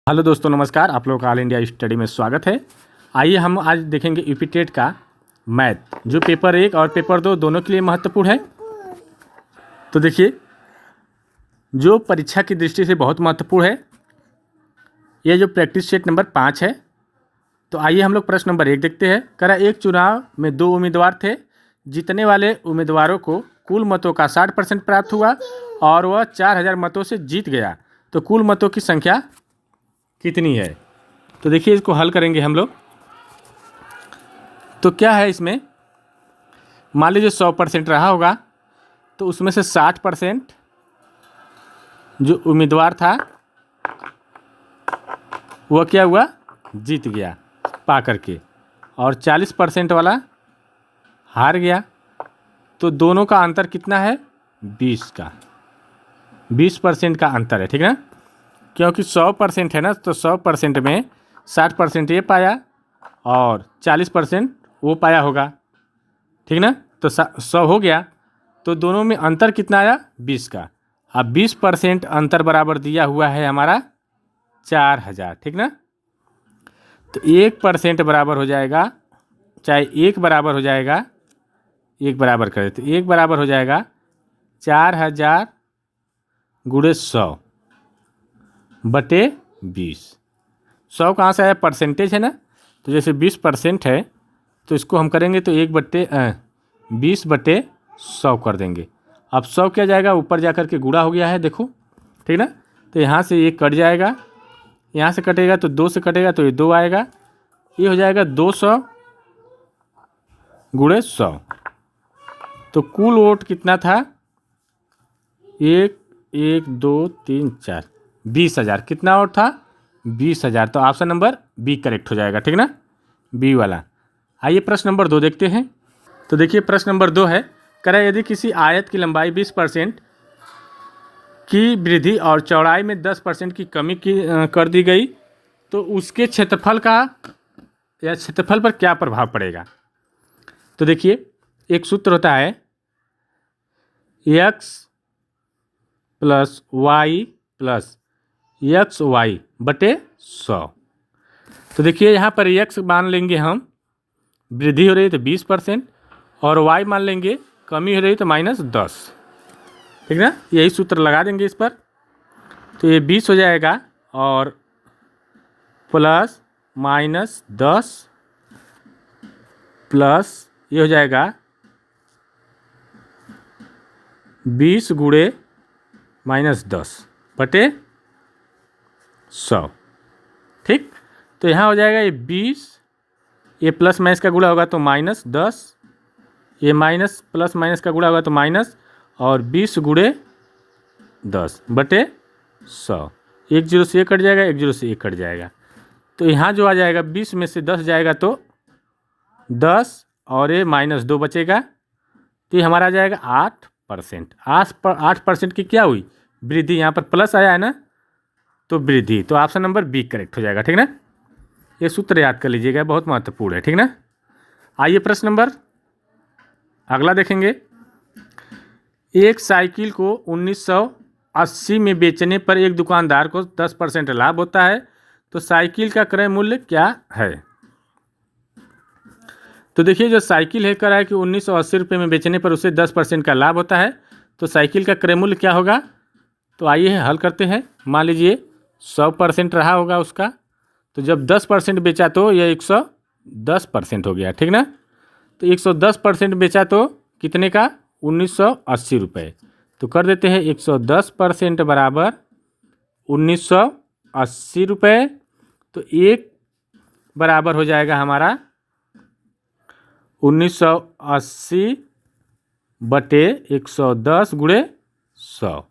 Hello दोस्तों, नमस्कार। आप लोगों का ऑल इंडिया स्टडी में स्वागत है। आइए हम आज देखेंगे यूपी टेट का मैथ, जो पेपर 1 और पेपर 2 दोनों के लिए महत्वपूर्ण है। तो देखिए, जो परीक्षा की दृष्टि से बहुत महत्वपूर्ण है, ये जो प्रैक्टिस सेट नंबर 5 है। तो आइए हम लोग प्रश्न नंबर 1 देखते हैं। कह रहा एक चुनाव में 2 उम्मीदवार थे। जीतने वाले उम्मीदवारों को कुल मतों का 60% प्राप्त हुआ और वह 4000 मतों से जीत गया। तो कुल मतों की संख्या कितनी है? तो देखिए, इसको हल करेंगे हम लोग। तो क्या है इसमें, मान लीजिए 100% रहा होगा, तो उसमें से 60% जो उम्मीदवार था वह क्या हुआ, जीत गया पा करके, और 40% वाला हार गया। तो दोनों का अंतर कितना है? 20 का 20% का अंतर है, ठीक है ना। क्योंकि 100% है ना, तो 100% में 60% ये पाया और 40% वो पाया होगा, ठीक ना। तो 100 हो गया, तो दोनों में अंतर कितना आया? 20 का। अब 20% अंतर बराबर दिया हुआ है हमारा 4000, ठीक ना। तो 1% बराबर हो जाएगा, चाहे 1 बराबर हो जाएगा, 1 बराबर करें तो 1 बराबर हो जाएगा 4000 गुणे 100 बटे 20। 100 कहाँ से आया? परसेंटेज है ना। तो जैसे 20% है, तो इसको हम करेंगे तो 20/100 कर देंगे। अब 100 क्या जाएगा, ऊपर जा कर के गुणा हो गया है, देखो, ठीक ना। तो यहाँ से 1 कट जाएगा, यहाँ से कटेगा तो 2 से कटेगा तो ये 2 आएगा। ये हो जाएगा 200 गुणे 100। तो कुल वोट कितना था? 1 1 2 3 4 20,000। कितना वोट था? 20,000। तो ऑप्शन नंबर बी करेक्ट हो जाएगा, ठीक ना, बी वाला। आइए प्रश्न नंबर 2 देखते हैं। तो देखिए, प्रश्न नंबर 2 है, कह रहा है यदि किसी आयत की लंबाई 20% की वृद्धि और चौड़ाई में 10% की कमी कर दी गई, तो उसके क्षेत्रफल का या क्षेत्रफल पर क्या प्रभाव पड़ेगा? तो देखिए, एक सूत्र होता है x plus Y plus X Y बटे 100। तो देखिए, यहाँ पर x मान लेंगे हम, वृद्धि हो रही है तो 20%, और y मान लेंगे कमी हो रही है तो -10, ठीक ना। यही सूत्र लगा देंगे इस पर। तो ये 20 हो जाएगा और प्लस -10 प्लस ये हो जाएगा 20 गुणे -10 बटे 100, ठीक। तो यहाँ हो जाएगा ये 20, ये प्लस माइनस का गुणा होगा तो -10, ये माइनस प्लस माइनस का गुणा होगा तो माइनस, और 20 गुणे 10 बटे 100। 1 0 से 1 कट जाएगा, 1 0 से 1 कट जाएगा। तो यहाँ जो आ जाएगा 20 में से 10 जाएगा तो 10, और ये -2 बचेगा, तो ये हमारा आ जाएगा 8%। 8% की क्या हुई? वृद्धि। यहाँ पर प्लस आया है ना, तो वृद्धि। तो ऑप्शन नंबर बी करेक्ट हो जाएगा, ठीक ना। ये सूत्र याद कर लीजिएगा, बहुत महत्वपूर्ण है, ठीक ना। आइए प्रश्न नंबर अगला देखेंगे। एक साइकिल को 1980 में बेचने पर एक दुकानदार को 10% लाभ होता है, तो साइकिल का क्रय मूल्य क्या है? तो देखिए, जो साइकिल है कह रहा है कि 1980 रुपये में बेचने पर उसे 10% का लाभ होता है, तो साइकिल का क्रय मूल्य क्या होगा? तो आइए हल करते हैं। मान लीजिए 100% रहा होगा उसका, तो जब 10% बेचा तो यह 110% हो गया, ठीक ना। तो 110% बेचा तो कितने का? 1980 रुपये। तो कर देते हैं 110% बराबर 1980 रुपये। तो 1 बराबर हो जाएगा हमारा 1980 बटे 110 गुणे 100।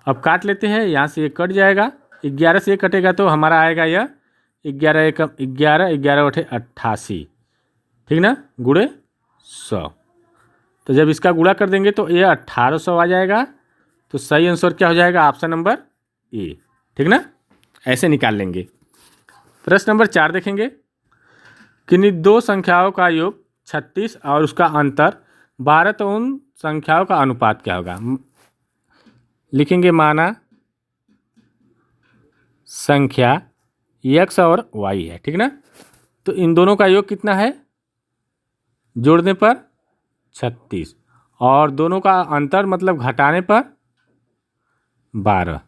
अब काट लेते हैं, यहाँ से 1 कट जाएगा, 11 से 1 कटेगा तो हमारा आएगा यह 11 1 11, 11 8 88, ठीक ना, गुणे 100। तो जब इसका गुणा कर देंगे तो ये 1800 आ जाएगा। तो सही आंसर क्या हो जाएगा? ऑप्शन नंबर ए, ठीक ना। ऐसे निकाल लेंगे। प्रश्न नंबर 4 देखेंगे। किन्हीं दो संख्याओं का योग 36 और उसका अंतर 12, तो उन संख्याओं का अनुपात क्या होगा? लिखेंगे माना संख्या x और y है, ठीक ना। तो इन दोनों का योग कितना है जोड़ने पर 36, और दोनों का अंतर मतलब घटाने पर 12।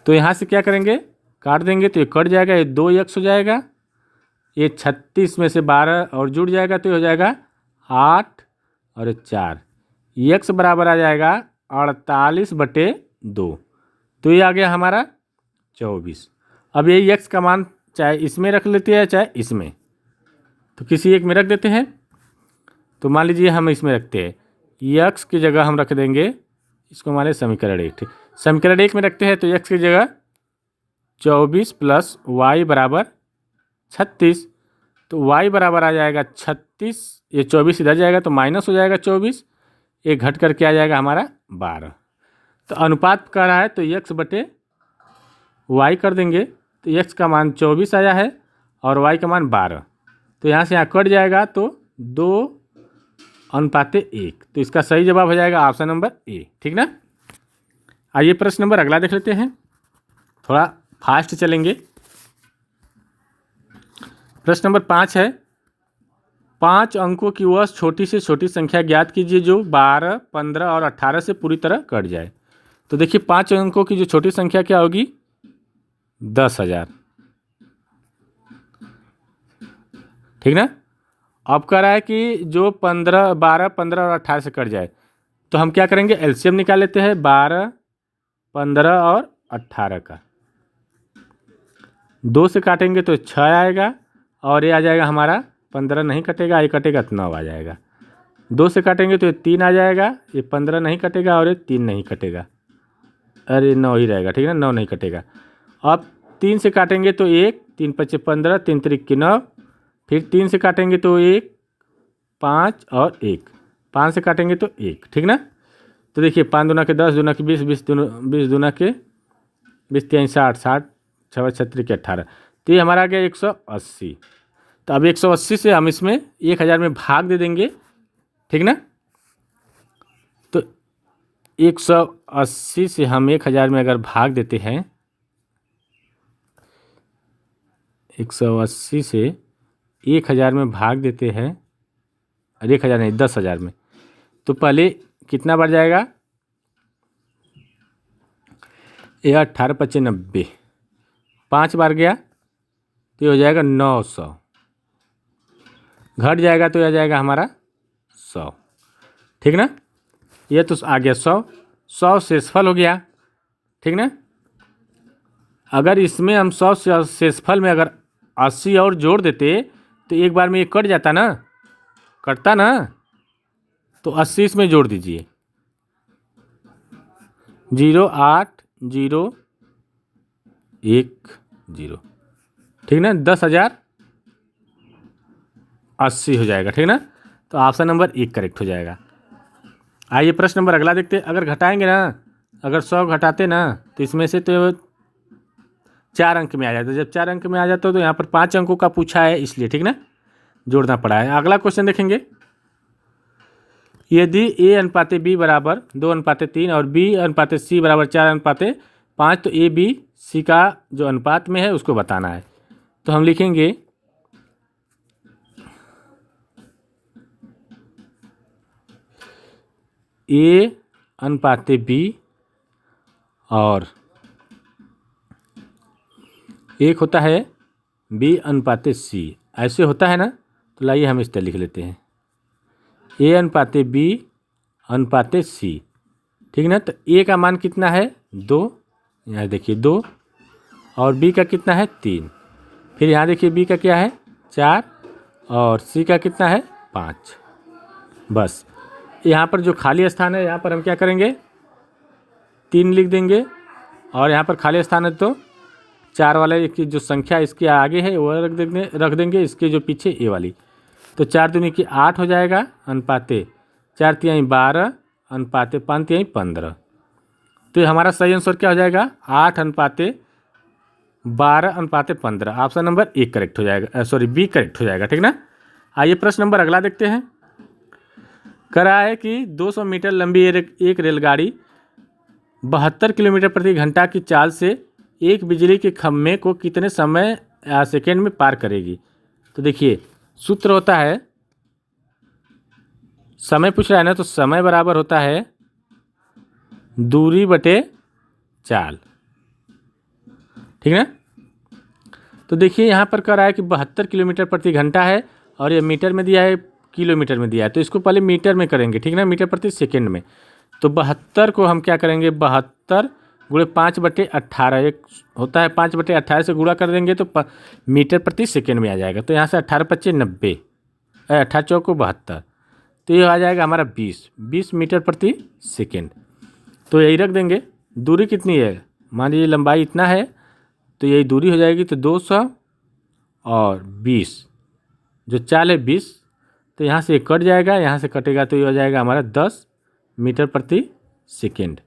तो यहाँ से क्या करेंगे, काट देंगे तो ये कट जाएगा, ये 2x हो जाएगा, ये 36 में से 12 और जुड़ जाएगा तो ये हो जाएगा 8 और 4, x बराबर आ जाएगा 48/2। तो ये आ गया हमारा 24। अब ये x का मान चाहे इसमें रख लेते हैं चाहे इसमें, तो किसी एक में रख देते हैं। तो मान लीजिए हम इसमें रखते हैं, x की जगह हम रख देंगे, इसको मान लें समीकरण 1, ठीक। समीकरण 1 में रखते हैं तो x की जगह 24 + y बराबर 36। तो y बराबर आ जाएगा 36, ये 24 इधर जाएगा तो माइनस हो जाएगा 24, ये घट करके आ जाएगा हमारा 12। तो अनुपात कह रहा है तो x/y कर देंगे, तो x का मान 24 आया है और y का मान 12। तो यहाँ से यहाँ कट जाएगा तो 2:1। तो इसका सही जवाब हो जाएगा ऑप्शन नंबर ए, ठीक ना। आइए प्रश्न नंबर अगला देख लेते हैं, थोड़ा फास्ट चलेंगे। प्रश्न नंबर 5 है, 5 अंकों की वह छोटी से छोटी संख्या ज्ञात कीजिए जो 12, 15 और 18 से पूरी तरह कट जाए। तो देखिए 5 अंकों की जो छोटी संख्या क्या होगी, 10,000, ठीक ना। अब कह रहा है कि जो 12, 15 और 18 से कट जाए, तो हम क्या करेंगे, एलसीएम निकाल लेते हैं 12, 15 और 18 का। 2 से काटेंगे तो 6 आएगा, और ये आ जाएगा हमारा 15 नहीं कटेगा, ये कटेगा तो 9 आ जाएगा। 2 से काटेंगे तो ये 3 आ जाएगा, ये 15 नहीं कटेगा और ये 3 नहीं कटेगा, अरे 9 ही रहेगा, ठीक है ना, 9 नहीं कटेगा। अब 3 से काटेंगे तो 1, 3 × 5 = 15, 3 × 3 = 9, फिर 3 से काटेंगे तो 1, 5 और 1, 5 से काटेंगे तो 1, ठीक ना। तो देखिए 5 दूना के 10, दूना के 20, 20 दूना के 20, 3 60, 60 6 36 के 18। तो ये हमारा आ गया 180। तो अब 180 से हम इसमें 1000 में भाग दे देंगे, ठीक ना। तो 180 से हम 1000 में अगर भाग देते हैं, 180 से 1000 में भाग देते हैं, अरे 1000 नहीं 10,000 में, तो पहले कितना बढ़ जाएगा, ये 18 × 5 = 90, 5 बार गया तो ये हो जाएगा 900, घट जाएगा तो ये आ जाएगा हमारा 100, ठीक ना। ये तो आ गया 100 शेषफल हो गया, ठीक ना। अगर इसमें हम 100 शेषफल में अगर 80 और जोड़ देते तो एक बार में ये कट जाता ना, कटता ना, तो 80 इसमें जोड़ दीजिए, 08010, ठीक ना, 10,080 हो जाएगा, ठीक ना। तो ऑप्शन नंबर 1 करेक्ट हो जाएगा। आइए प्रश्न नंबर अगला देखते हैं। अगर घटाएंगे ना, अगर 100 घटाते ना, तो इसमें से तो 4 अंक में आ जाता है। जब 4 अंक में आ जाता है तो यहाँ पर 5 अंकों का पूछा है, इसलिए, ठीक ना, जोड़ना पड़ा है। अगला क्वेश्चन देखेंगे, यदि A/B बराबर 2/3 और B/C बराबर 4/5, तो ABC का जो अनुपात में है उसको बताना है। तो हम लिखेंगे A/B और एक होता है B/C, ऐसे होता है ना। तो लाइए हम इस तरह लिख लेते हैं, A/B/C, ठीक ना। तो A का मान कितना है 2, यहाँ देखिए 2, और B का कितना है 3, फिर यहाँ देखिए B का क्या है 4, और C का कितना है 5। बस यहाँ पर जो खाली स्थान है यहाँ पर हम क्या करेंगे 3 लिख देंगे, और यहाँ पर खाली स्थान है तो 4 वाले की जो संख्या इसके आगे है वो रख देंगे इसके जो पीछे ए वाली। तो 4 दूनी की 8 हो जाएगा, अनुपाते 4 तिहाई 12, अनुपाते 5 तिहाई 15। तो ये हमारा सही आंसर क्या हो जाएगा 8/12/15। ऑप्शन नंबर 1 करेक्ट हो जाएगा, सॉरी बी करेक्ट हो जाएगा, ठीक ना। आइए प्रश्न नंबर अगला देखते हैं। कह रहा है कि 200 मीटर लंबी एक रेलगाड़ी 72 किलोमीटर प्रति घंटा की चाल से एक बिजली के खम्भे को कितने समय सेकेंड में पार करेगी। तो देखिए सूत्र होता है, समय पूछ रहा है ना, तो समय बराबर होता है दूरी बटे चाल, ठीक ना। तो देखिए यहाँ पर कह रहा है कि 72 किलोमीटर प्रति घंटा है और ये मीटर में दिया है, किलोमीटर में दिया है, तो इसको पहले मीटर में करेंगे, ठीक ना, मीटर प्रति सेकेंड में। तो 72 को हम क्या करेंगे, 72 गुणे 5/18, एक होता है 5/18 से गुणा कर देंगे तो मीटर प्रति सेकेंड में आ जाएगा। तो यहाँ से 18×5 = 90, 18×4 = 72, तो ये आ जाएगा हमारा 20 मीटर प्रति सेकेंड। तो यही रख देंगे। दूरी कितनी है, मान लीजिए लंबाई इतना है, तो यही दूरी हो जाएगी, तो 200 और 20, जो चाल है 20, तो यहाँ से कट जाएगा, यहाँ से कटेगा, तो ये हो जाएगा हमारा 10 मीटर प्रति सेकेंड,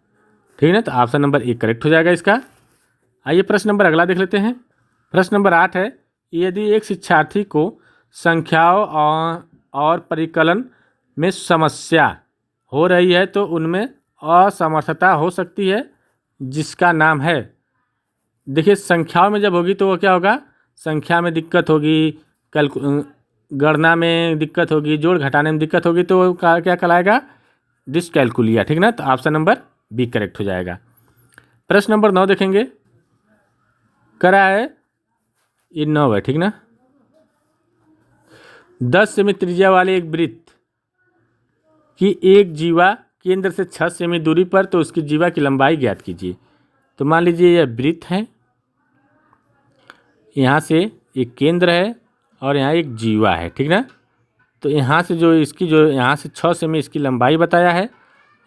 ठीक है ना। तो ऑप्शन नंबर 1 करेक्ट हो जाएगा इसका। आइए प्रश्न नंबर अगला देख लेते हैं। प्रश्न नंबर 8 है, यदि एक शिक्षार्थी को संख्याओं और परिकलन में समस्या हो रही है तो उनमें असमर्थता हो सकती है जिसका नाम है। देखिए संख्याओं में जब होगी तो वो क्या होगा, संख्या में दिक्कत होगी, गणना में दिक्कत होगी, जोड़ घटाने में दिक्कत होगी, तो क्या कहलाएगा, डिसकैलकुलिया, ठीक ना। तो ऑप्शन नंबर बी करेक्ट हो जाएगा। प्रश्न नंबर 9 देखेंगे, करा है ये 9 है, ठीक ना। 10 सेमी त्रिज्या वाले एक वृत्त की एक जीवा केंद्र से 6 सेमी दूरी पर, तो उसकी जीवा की लंबाई ज्ञात कीजिए। तो मान लीजिए यह वृत्त है, यहाँ से एक केंद्र है और यहाँ एक जीवा है, ठीक ना। तो यहाँ से जो इसकी जो यहाँ से 6 सेमी इसकी लंबाई बताया है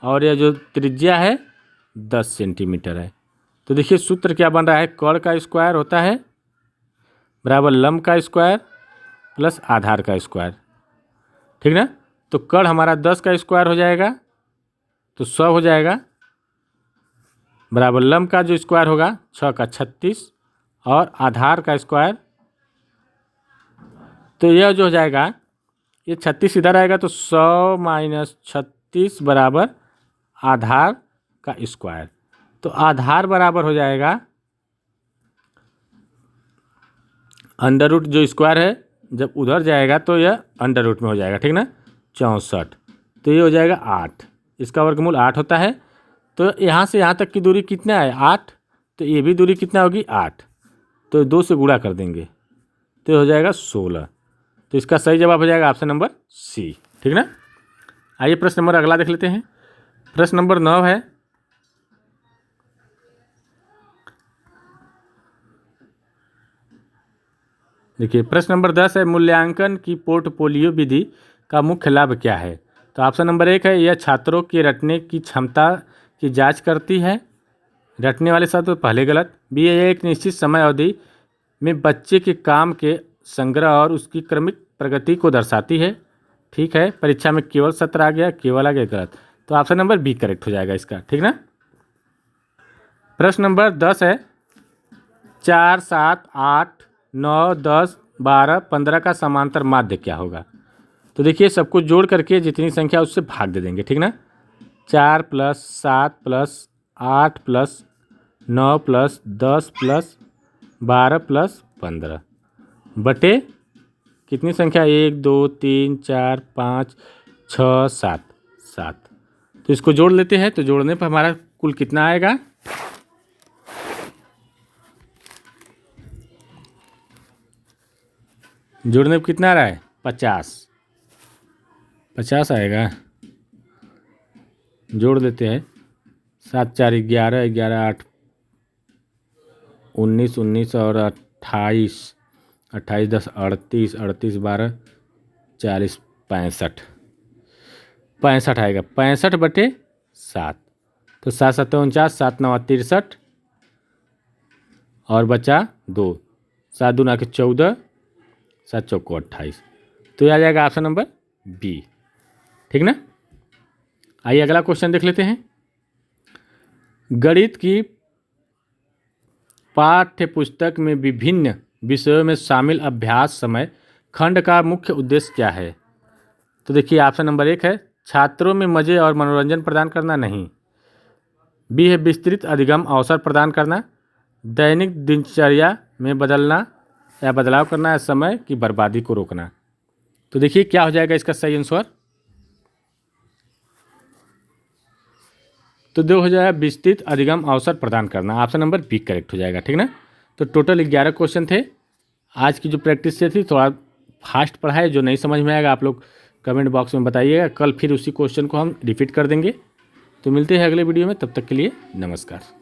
और यह जो त्रिज्या है 10 सेंटीमीटर है। तो देखिए सूत्र क्या बन रहा है, कर्ण का स्क्वायर होता है बराबर लंब का स्क्वायर प्लस आधार का स्क्वायर, ठीक ना। तो कर्ण हमारा 10 का स्क्वायर हो जाएगा तो 100 हो जाएगा, बराबर लंब का जो स्क्वायर होगा 6 का 36 और आधार का स्क्वायर, तो यह जो हो जाएगा ये 36 इधर आएगा, तो 100 - 36 बराबर आधार का स्क्वायर। तो आधार बराबर हो जाएगा अंडर रूट, जो स्क्वायर है जब उधर जाएगा तो यह अंडर रूट में हो जाएगा, ठीक ना, 64। तो ये हो जाएगा 8, इसका वर्गमूल 8 होता है। तो यहाँ से यहाँ तक की दूरी कितना है, 8, तो ये भी दूरी कितना होगी 8, तो 2 से गुणा कर देंगे तो हो जाएगा 16। तो इसका सही जवाब हो जाएगा ऑप्शन नंबर सी, ठीक ना। आइए प्रश्न नंबर अगला देख लेते हैं। प्रश्न नंबर 9 है, देखिए प्रश्न नंबर 10 है, मूल्यांकन की पोर्टफोलियो विधि का मुख्य लाभ क्या है। तो ऑप्शन नंबर 1 है, यह छात्रों के रटने की क्षमता की जांच करती है, रटने वाले शब्द तो पहले गलत। बी, यह एक निश्चित समय अवधि में बच्चे के काम के संग्रह और उसकी क्रमिक प्रगति को दर्शाती है, ठीक है। परीक्षा में केवल सत्र आ गया, केवल आ गया गलत, तो ऑप्शन नंबर बी करेक्ट हो जाएगा इसका, ठीक ना। प्रश्न नंबर 10 है, 4, 7, 8, 9, 10, 12, 15 का समांतर माध्य क्या होगा। तो देखिए सबको जोड़ करके जितनी संख्या उससे भाग दे देंगे, ठीक ना। 4 + 7 + 8 + 9 + 10 + 12 + 15 बटे कितनी संख्या, 1, 2, 3, 4, 5, 6, 7, 7। तो इसको जोड़ लेते हैं, तो जोड़ने पर हमारा कुल कितना आएगा, जोड़ने पर कितना आ रहा है 50 आएगा। जोड़ देते हैं, 7, 4, 11, 11, 8, 19, 19 और 28, 28, 10, 38, 38, 12, 40, 65, 65 आएगा, 65/7। तो 7, 7, 49, 7, 9, 63 और बचा 2, 7, 2, 9 के 14, 7, 4 को 28। तो ये आ जाएगा ऑप्शन नंबर बी, ठीक ना। आइए अगला क्वेश्चन देख लेते हैं। गणित की पाठ्य पुस्तक में विभिन्न विषयों में शामिल अभ्यास समय खंड का मुख्य उद्देश्य क्या है। तो देखिए ऑप्शन नंबर 1 है, छात्रों में मज़े और मनोरंजन प्रदान करना, नहीं। बी है, विस्तृत अधिगम अवसर प्रदान करना। दैनिक दिनचर्या में बदलना या बदलाव करना है, समय की बर्बादी को रोकना। तो देखिए क्या हो जाएगा इसका सही आंसर। तो दो हो जाएगा विस्तृत अधिगम अवसर प्रदान करना, ऑप्शन नंबर बी करेक्ट हो जाएगा, ठीक ना। तो टोटल 11 क्वेश्चन थे। आज की जो प्रैक्टिस से थी थोड़ा फास्ट पढ़ाए, जो नहीं समझ में आएगा आप लोग कमेंट बॉक्स में बताइएगा, कल फिर उसी क्वेश्चन को हम रिपीट कर देंगे। तो मिलते हैं अगले वीडियो में, तब तक के लिए नमस्कार।